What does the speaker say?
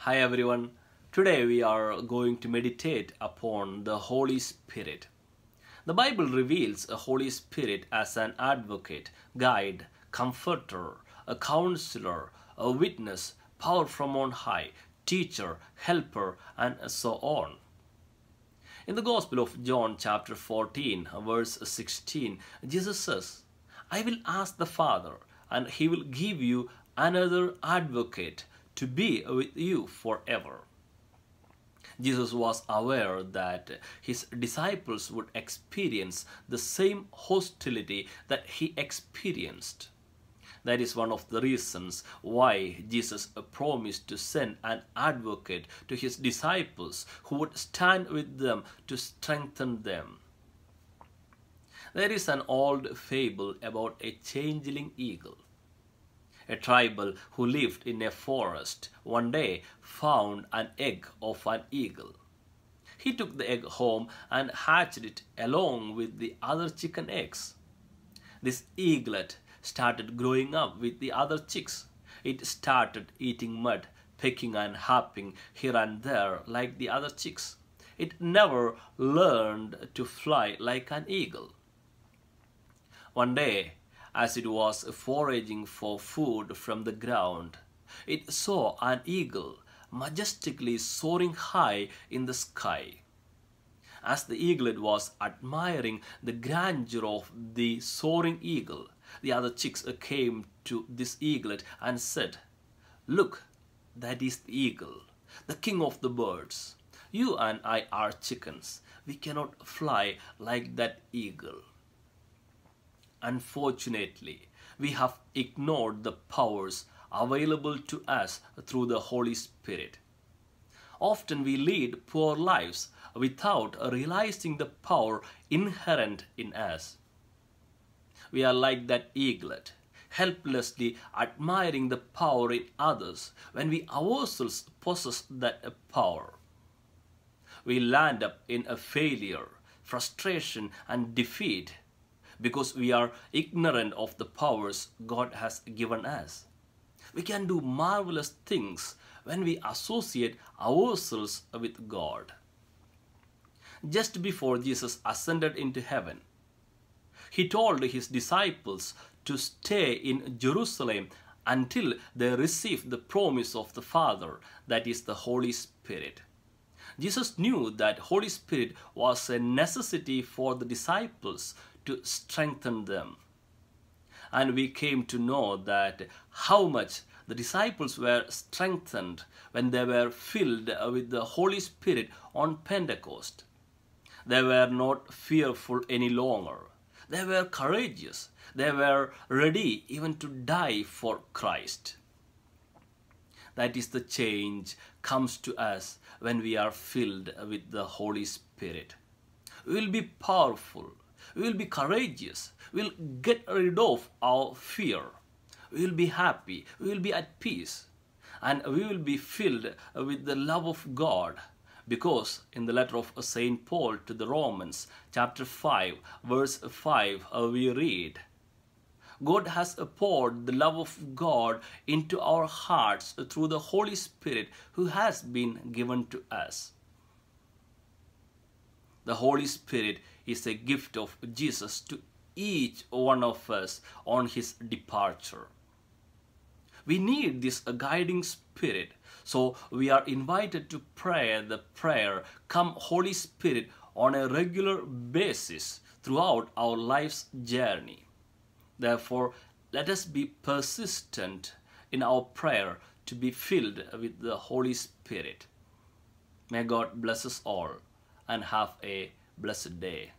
Hi everyone. Today we are going to meditate upon the Holy Spirit. The Bible reveals a Holy Spirit as an advocate, guide, comforter, a counselor, a witness, power from on high, teacher, helper, and so on. In the Gospel of John chapter 14, verse 16, Jesus says, I will ask the Father, and he will give you another advocate to be with you forever. Jesus was aware that his disciples would experience the same hostility that he experienced. That is one of the reasons why Jesus promised to send an advocate to his disciples who would stand with them to strengthen them. There is an old fable about a changeling eagle. A tribal who lived in a forest one day found an egg of an eagle. He took the egg home and hatched it along with the other chicken eggs. This eaglet started growing up with the other chicks. It started eating mud, pecking and hopping here and there like the other chicks. It never learned to fly like an eagle. One day, as it was foraging for food from the ground, it saw an eagle majestically soaring high in the sky. As the eaglet was admiring the grandeur of the soaring eagle, the other chicks came to this eaglet and said, Look, that is the eagle, the king of the birds. You and I are chickens. We cannot fly like that eagle. Unfortunately, we have ignored the powers available to us through the Holy Spirit. Often we lead poor lives without realizing the power inherent in us. We are like that eaglet, helplessly admiring the power in others when we ourselves possess that power. We land up in a failure, frustration, and defeat because we are ignorant of the powers God has given us. We can do marvelous things when we associate ourselves with God. Just before Jesus ascended into heaven, he told his disciples to stay in Jerusalem until they receive the promise of the Father, that is the Holy Spirit. Jesus knew that Holy Spirit was a necessity for the disciples to strengthen them. And we came to know that how much the disciples were strengthened when they were filled with the Holy Spirit on Pentecost. They were not fearful any longer. They were courageous. They were ready even to die for Christ. That is the change comes to us when we are filled with the Holy Spirit. We will be powerful. We will be courageous. We will get rid of our fear. We will be happy. We will be at peace. And we will be filled with the love of God. Because in the letter of St. Paul to the Romans, chapter 5, verse 5, we read, God has poured the love of God into our hearts through the Holy Spirit who has been given to us. The Holy Spirit is a gift of Jesus to each one of us on his departure. We need this guiding spirit, so we are invited to pray the prayer, Come Holy Spirit, on a regular basis throughout our life's journey. Therefore, let us be persistent in our prayer to be filled with the Holy Spirit. May God bless us all and have a blessed day.